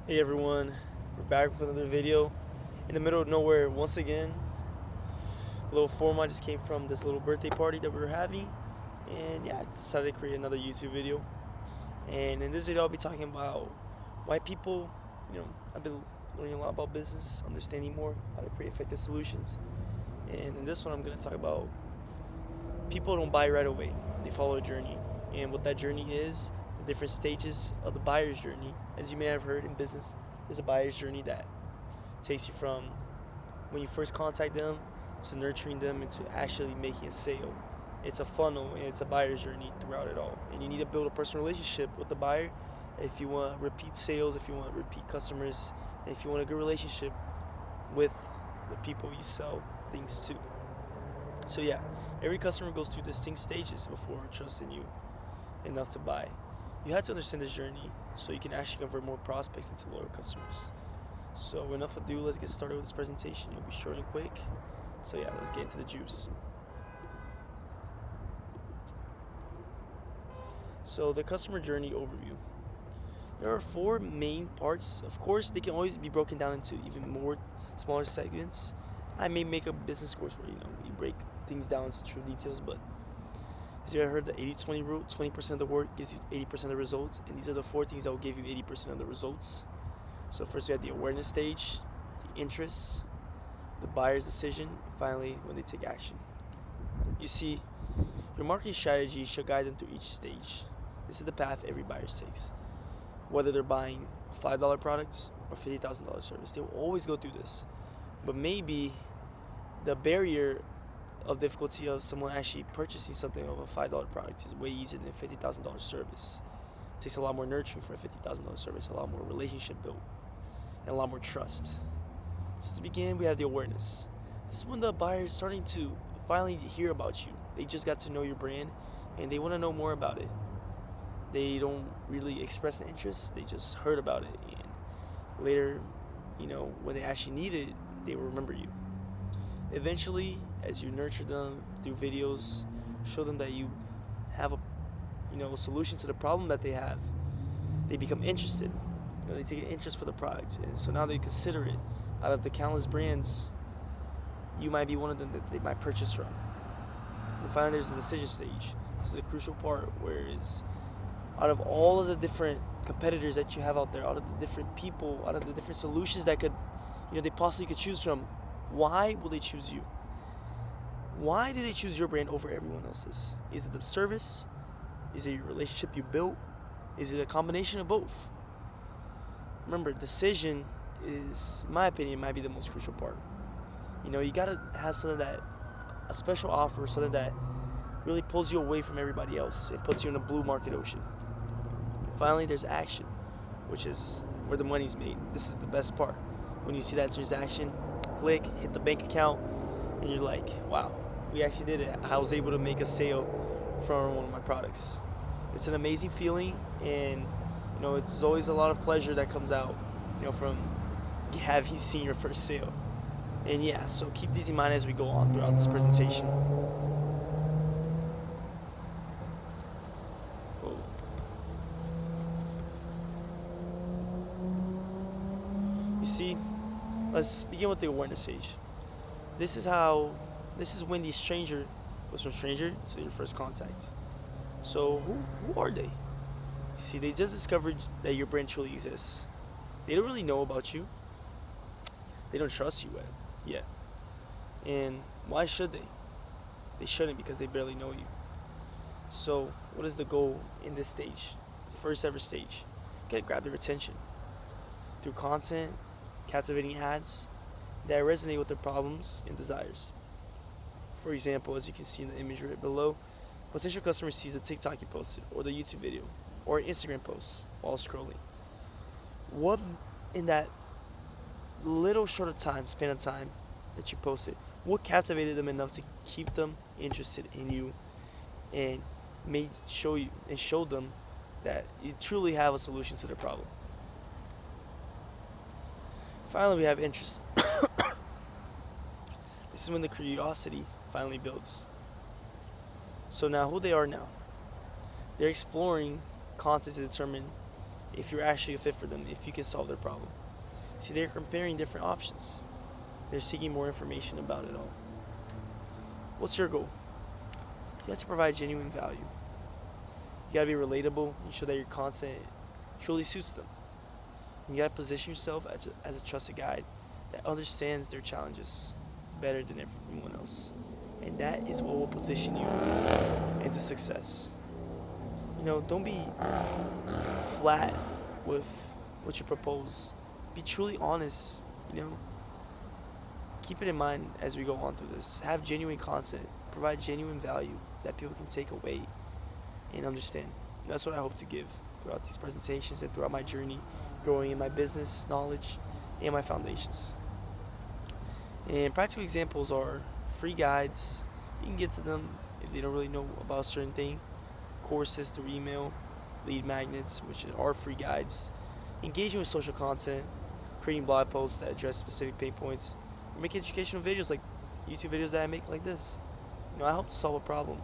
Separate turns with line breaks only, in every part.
Hey everyone, we're back with another video in the middle of nowhere once again. A little format just came from this little birthday party that we were having, and yeah, I just decided to create another YouTube video. And in this video, I'll be talking about why people, I've been learning a lot about business, understanding more how to create effective solutions. And in this one, I'm going to talk about people don't buy right away, they follow a journey, and what that journey is, the different stages of the buyer's journey. As you may have heard in business, there's a buyer's journey that takes you from when you first contact them to nurturing them into actually making a sale. It's a funnel and it's a buyer's journey throughout it all. And you need to build a personal relationship with the buyer if you want repeat sales, if you want repeat customers, and if you want a good relationship with the people you sell things to. So yeah, every customer goes through distinct stages before trusting you enough to buy. You have to understand this journey so you can actually convert more prospects into loyal customers. So enough ado, let's get started with this presentation. It'll be short and quick. So yeah, let's get into the juice. So the customer journey overview. There are 4 main parts. Of course, they can always be broken down into even more smaller segments. I may make a business course where you break things down into true details, but as you heard the 80-20 rule, 20% of the work gives you 80% of the results, and these are the 4 things that will give you 80% of the results. So first we have the awareness stage, the interest, the buyer's decision, and finally when they take action. You see, your marketing strategy should guide them through each stage. This is the path every buyer takes. Whether they're buying a $5 product or $50,000 service, they will always go through this. But maybe the barrier of difficulty of someone actually purchasing something of a $5 product is way easier than a $50,000 service. It takes a lot more nurturing for a $50,000 service, a lot more relationship built, and a lot more trust. So to begin, we have the awareness. This is when the buyer is starting to finally hear about you. They just got to know your brand, and they want to know more about it. They don't really express an interest, they just heard about it, and later, when they actually need it, they will remember you. Eventually, as you nurture them through videos, show them that you have a solution to the problem that they have, they become interested. They take an interest for the product, and so now they consider it. Out of the countless brands, you might be one of them that they might purchase from. And finally, there's the decision stage. This is a crucial part, whereas out of all of the different competitors that you have out there, out of the different people, out of the different solutions that they possibly could choose from, why will they choose you? Why do they choose your brand over everyone else's? Is it the service? Is it your relationship you built? Is it a combination of both? Remember, decision is, in my opinion, might be the most crucial part. You gotta have a special offer, something that really pulls you away from everybody else and puts you in a blue market ocean. Finally, there's action, which is where the money's made. This is the best part. When you see that transaction, click, hit the bank account, and you're like, wow, we actually did it. I was able to make a sale from one of my products. It's an amazing feeling, and it's always a lot of pleasure that comes out, from having seen your first sale. And yeah, so keep these in mind as we go on throughout this presentation. You see, let's begin with the awareness stage. This is when the stranger goes from stranger to your first contact. So who are they? You see, they just discovered that your brand truly exists. They don't really know about you. They don't trust you yet. And why should they? They shouldn't, because they barely know you. So what is the goal in this stage? First ever stage. You gotta grab their attention through content, captivating ads that resonate with their problems and desires. For example, as you can see in the image right below, potential customer sees the TikTok you posted, or the YouTube video, or an Instagram post while scrolling. What in that little short of time, span of time that you posted, what captivated them enough to keep them interested in you and show them that you truly have a solution to their problem? Finally, we have interest. This is when the curiosity finally builds. So now, who they are now? They're exploring content to determine if you're actually a fit for them, if you can solve their problem. See, they're comparing different options. They're seeking more information about it all. What's your goal? You have to provide genuine value. You gotta be relatable and show that your content truly suits them. You gotta position yourself as a trusted guide that understands their challenges better than everyone else. And that is what will position you into success. Don't be flat with what you propose. Be truly honest, Keep it in mind as we go on through this. Have genuine content. Provide genuine value that people can take away and understand. And that's what I hope to give throughout these presentations and throughout my journey growing in my business knowledge and my foundations. And practical examples are free guides. You can get to them if they don't really know about a certain thing. Courses through email, lead magnets, which are free guides. Engaging with social content, creating blog posts that address specific pain points, or making educational videos like YouTube videos that I make like this. I hope to solve a problem.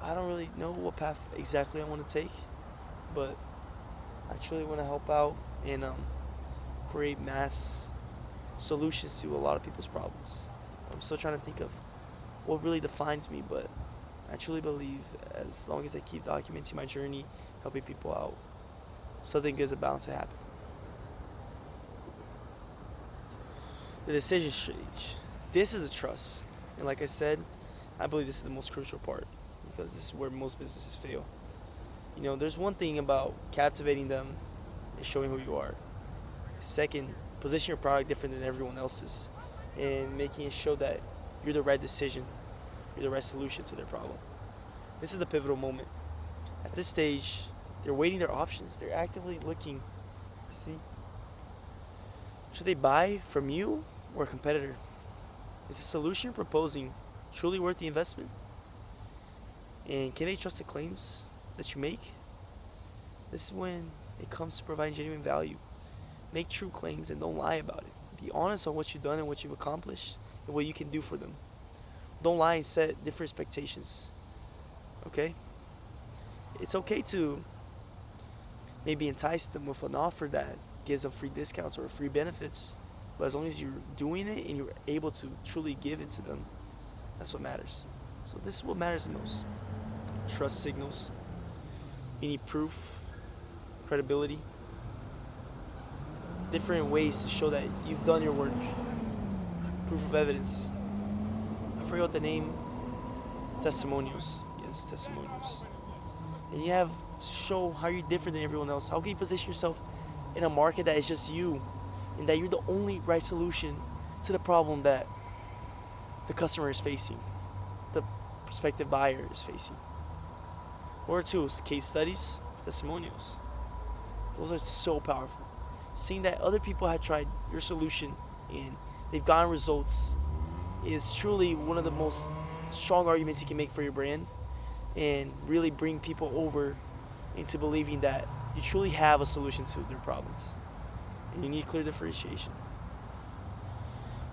I don't really know what path exactly I want to take, but I truly want to help out and create mass solutions to a lot of people's problems. I'm still trying to think of what really defines me, but I truly believe as long as I keep documenting my journey, helping people out, something good is bound to happen. The decision stage. This is the trust. And like I said, I believe this is the most crucial part because this is where most businesses fail. There's one thing about captivating them and showing who you are. Second, position your product different than everyone else's and making it show that you're the right decision, you're the right solution to their problem. This is the pivotal moment. At this stage, they're weighing their options. They're actively looking. See? Should they buy from you or a competitor? Is the solution you're proposing truly worth the investment? And can they trust the claims that you make? This is when it comes to providing genuine value. Make true claims and don't lie about it. Be honest on what you've done and what you've accomplished and what you can do for them. Don't lie and set different expectations. Okay? It's okay to maybe entice them with an offer that gives them free discounts or free benefits. But as long as you're doing it and you're able to truly give it to them, that's what matters. So this is what matters the most. Trust signals. You need proof, credibility, different ways to show that you've done your work. Proof of evidence. I forgot the name. Testimonials. Yes, testimonials. And you have to show how you're different than everyone else. How can you position yourself in a market that is just you and that you're the only right solution to the problem that the customer is facing, the prospective buyer is facing. Or two, case studies, testimonials. Those are so powerful. Seeing that other people have tried your solution and they've gotten results is truly one of the most strong arguments you can make for your brand and really bring people over into believing that you truly have a solution to their problems. And you need clear differentiation.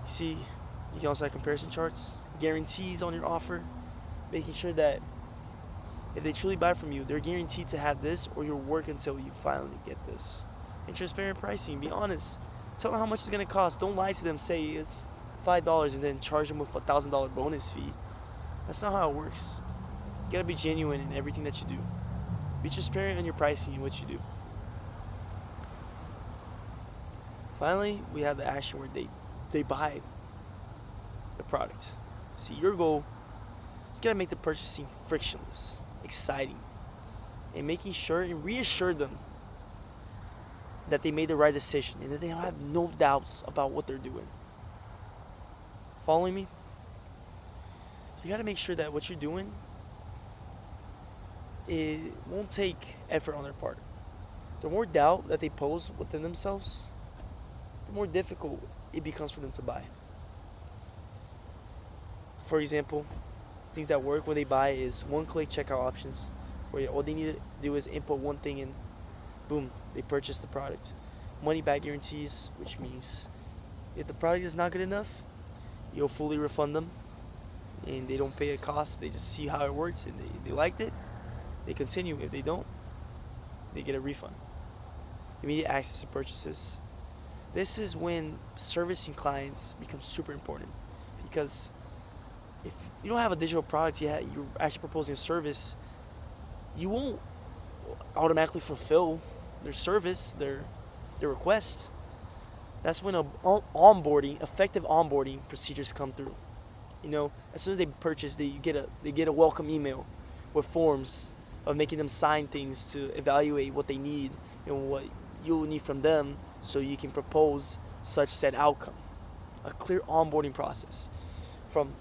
You see, you can also have comparison charts, guarantees on your offer, making sure that if they truly buy from you, they're guaranteed to have this or you'll work until you finally get this. And transparent pricing, be honest. Tell them how much it's going to cost. Don't lie to them, say it's $5 and then charge them with a $1,000 bonus fee. That's not how it works. You got to be genuine in everything that you do. Be transparent in your pricing and what you do. Finally, we have the action where they buy the product. See, your goal, you gotta make the purchasing frictionless, exciting, and making sure and reassure them that they made the right decision and that they don't have no doubts about what they're doing. Following me? You gotta make sure that what you're doing, it won't take effort on their part. The more doubt that they pose within themselves, the more difficult it becomes for them to buy. For example, things that work when they buy is one-click checkout options, where all they need to do is input one thing and boom, they purchase the product. Money-back guarantees, which means if the product is not good enough, you'll fully refund them and they don't pay a cost. They just see how it works and they liked it, they continue. If they don't, they get a refund. Immediate access to purchases. This is when servicing clients becomes super important, because if you don't have a digital product yet, you're actually proposing a service, you won't automatically fulfill their service, their request. That's when effective onboarding procedures come through. As soon as they purchase, they get a welcome email with forms of making them sign things to evaluate what they need and what you'll need from them, so you can propose such said outcome. A clear onboarding process, from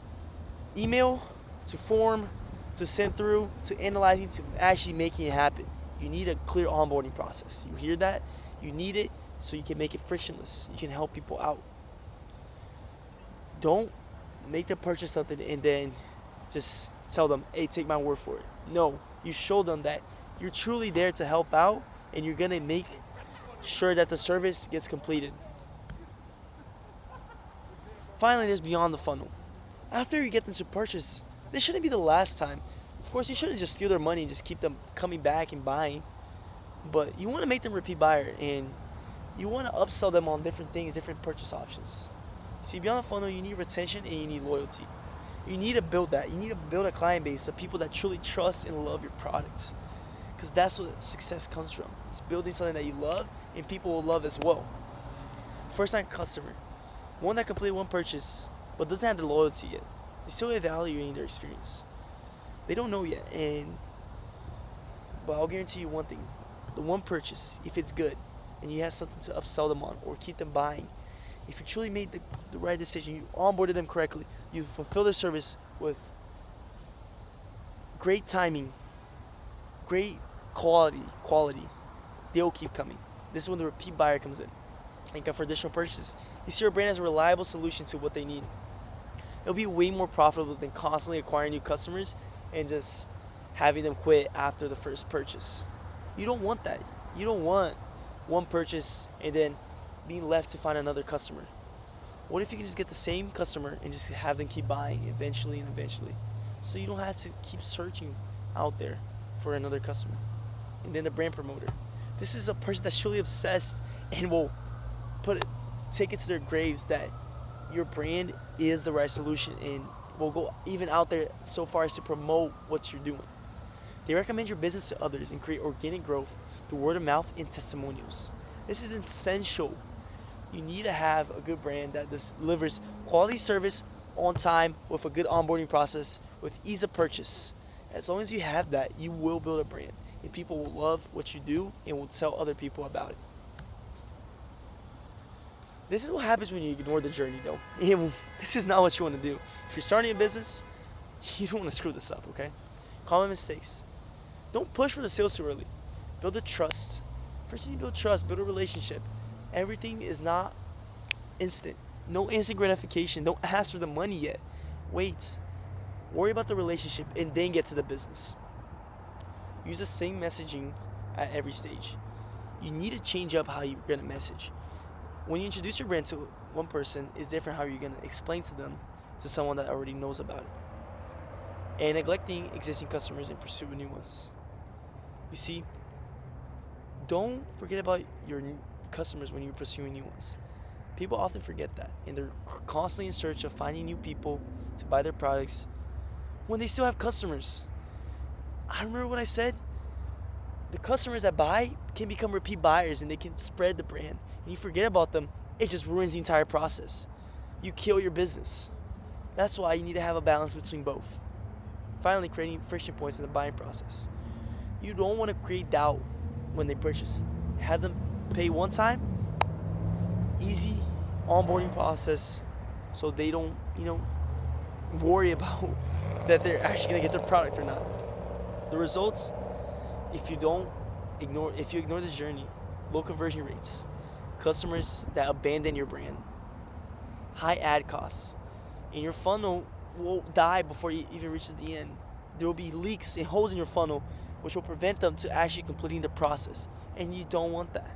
email to form to send through to analyzing to actually making it happen. You need a clear onboarding process. You hear that? You need it so you can make it frictionless. You can help people out. Don't make them purchase something and then just tell them, hey, take my word for it. No, you show them that you're truly there to help out, and you're going to make sure that the service gets completed. Finally, there's beyond the funnel. After you get them to purchase, this shouldn't be the last time. Of course, you shouldn't just steal their money and just keep them coming back and buying. But you want to make them repeat buyer, and you want to upsell them on different things, different purchase options. See, beyond the funnel, you need retention and you need loyalty. You need to build that. You need to build a client base of people that truly trust and love your products, because that's what success comes from. It's building something that you love and people will love as well. First-time customer, one that completed one purchase but doesn't have the loyalty yet. They're still evaluating their experience. They don't know yet, but I'll guarantee you one thing: the one purchase, if it's good and you have something to upsell them on or keep them buying, if you truly made the right decision, you onboarded them correctly, you fulfill their service with great timing, great quality, they'll keep coming. This is when the repeat buyer comes in. And for additional purchases, you see your brand as a reliable solution to what they need. It'll be way more profitable than constantly acquiring new customers and just having them quit after the first purchase. You don't want that. You don't want one purchase and then being left to find another customer. What if you can just get the same customer and just have them keep buying eventually, so you don't have to keep searching out there for another customer? And then the brand promoter. This is a person that's truly obsessed and will take it to their graves that your brand is the right solution, and will go even out there so far as to promote what you're doing. They recommend your business to others and create organic growth through word of mouth and testimonials. This is essential. You need to have a good brand that delivers quality service on time with a good onboarding process with ease of purchase. As long as you have that, you will build a brand, and people will love what you do and will tell other people about it. This is what happens when you ignore the journey, though. This is not what you want to do. If you're starting a business, you don't want to screw this up, okay? Common mistakes. Don't push for the sales too early. Build a trust. First you need to build trust, build a relationship. Everything is not instant. No instant gratification. Don't ask for the money yet. Wait. Worry about the relationship and then get to the business. Use the same messaging at every stage. You need to change up how you're going to message. When you introduce your brand to one person, it's different how you're going to explain to them to someone that already knows about it. And neglecting existing customers and pursue new ones. You see, don't forget about your customers when you're pursuing new ones. People often forget that, and they're constantly in search of finding new people to buy their products when they still have customers. I remember what I said. The customers that buy can become repeat buyers, and they can spread the brand. And you forget about them, it just ruins the entire process. You kill your business. That's why you need to have a balance between both. Finally, creating friction points in the buying process. You don't want to create doubt when they purchase. Have them pay one time, easy onboarding process, so they don't, worry about that they're actually going to get their product or not. The results, if you ignore this journey: low conversion rates, customers that abandon your brand, high ad costs, and your funnel will die before it even reaches the end. There will be leaks and holes in your funnel, which will prevent them to actually completing the process, and you don't want that.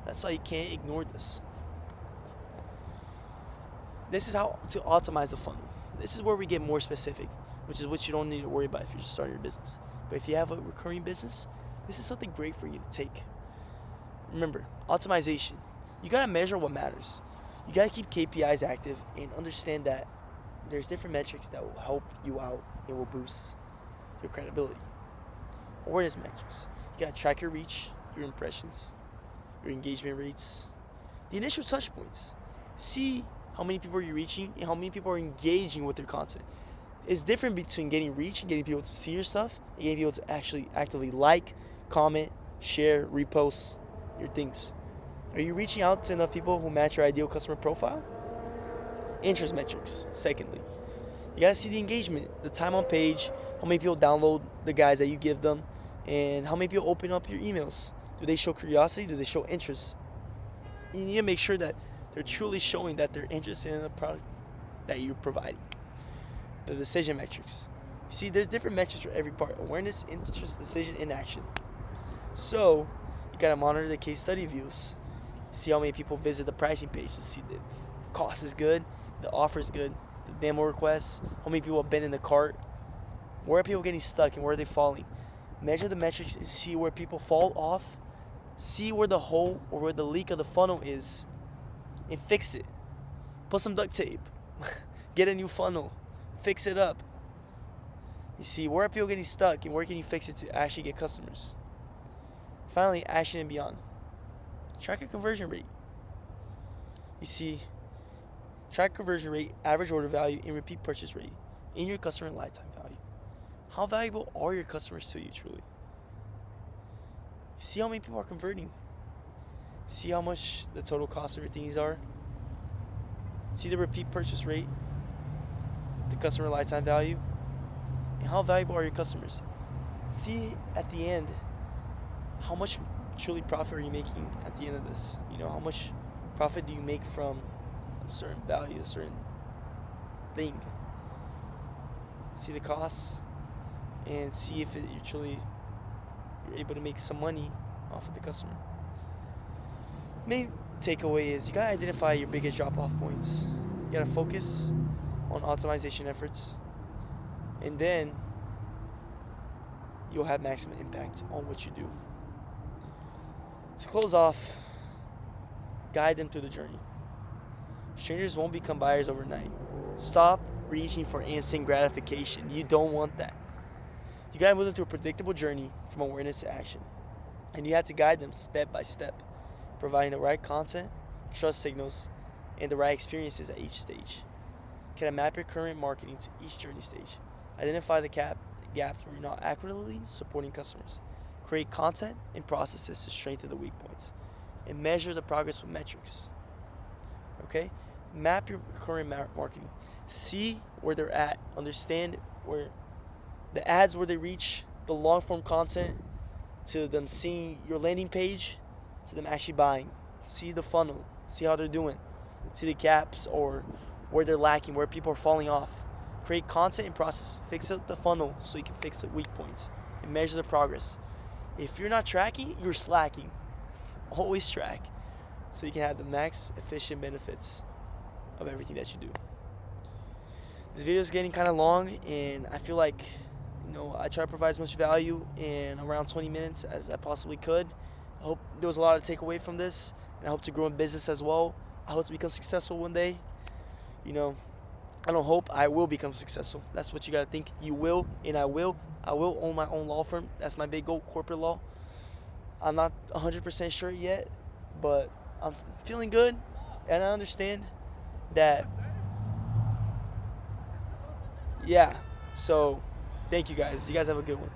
That's why you can't ignore this. This is how to optimize the funnel. This is where we get more specific, which is what you don't need to worry about if you're just starting your business. But if you have a recurring business, This is something great for you to take. Remember, optimization. You gotta measure what matters. You gotta keep KPIs active and understand that there's different metrics that will help you out and will boost your credibility. Awareness metrics. You gotta track your reach, your impressions, your engagement rates, the initial touch points. See how many people you're reaching and how many people are engaging with your content. It's different between getting reach and getting people to see your stuff and getting people to actually actively like, comment, share, repost your things. Are you reaching out to enough people who match your ideal customer profile? Interest metrics, secondly. You gotta see the engagement, the time on page, how many people download the guides that you give them, and how many people open up your emails. Do they show curiosity? Do they show interest? You need to make sure that they're truly showing that they're interested in the product that you're providing. The decision metrics. You see, there's different metrics for every part. Awareness, interest, decision, and action. So, you gotta monitor the case study views. See how many people visit the pricing page to see the cost is good, the offer is good, the demo requests, how many people have been in the cart, where are people getting stuck and where are they falling. Measure the metrics and see where people fall off. See where the hole or where the leak of the funnel is and fix it. Put some duct tape. Get a new funnel. Fix it up. You see, where are people getting stuck and where can you fix it to actually get customers? Finally, action and beyond. Track your conversion rate. You see, track conversion rate, average order value, and repeat purchase rate in your customer lifetime value. How valuable are your customers to you truly? See how many people are converting. See how much the total cost of your things are. See the repeat purchase rate, the customer lifetime value, and how valuable are your customers. See at the end, how much truly profit are you making at the end of this? You know, how much profit do you make from a certain value, a certain thing? See the costs and see if you're able to make some money off of the customer. Main takeaway is you gotta identify your biggest drop-off points. You gotta focus on optimization efforts, and then you'll have maximum impact on what you do. To close off, guide them through the journey. Strangers won't become buyers overnight. Stop reaching for instant gratification. You don't want that. You gotta move them through a predictable journey from awareness to action. And you have to guide them step by step, providing the right content, trust signals, and the right experiences at each stage. You gotta map your current marketing to each journey stage. Identify the gaps where you're not accurately supporting customers. Create content and processes to strengthen the weak points. And measure the progress with metrics. Okay? Map your current marketing. See where they're at. Understand where the ads, where they reach, the long form content, to them seeing your landing page, to them actually buying. See the funnel. See how they're doing. See the gaps or where they're lacking, where people are falling off. Create content and process. Fix up the funnel so you can fix the weak points. And measure the progress. If you're not tracking, you're slacking. Always track so you can have the max efficient benefits of everything that you do. This video is getting kind of long, and I feel like I try to provide as much value in around 20 minutes as I possibly could. I hope there was a lot to take away from this, and I hope to grow in business as well. I hope to become successful one day. I don't hope, I will become successful. That's what you got to think. You will, and I will. I will own my own law firm. That's my big goal, corporate law. I'm not 100% sure yet, but I'm feeling good, and I understand that, yeah. So, thank you guys. You guys have a good one.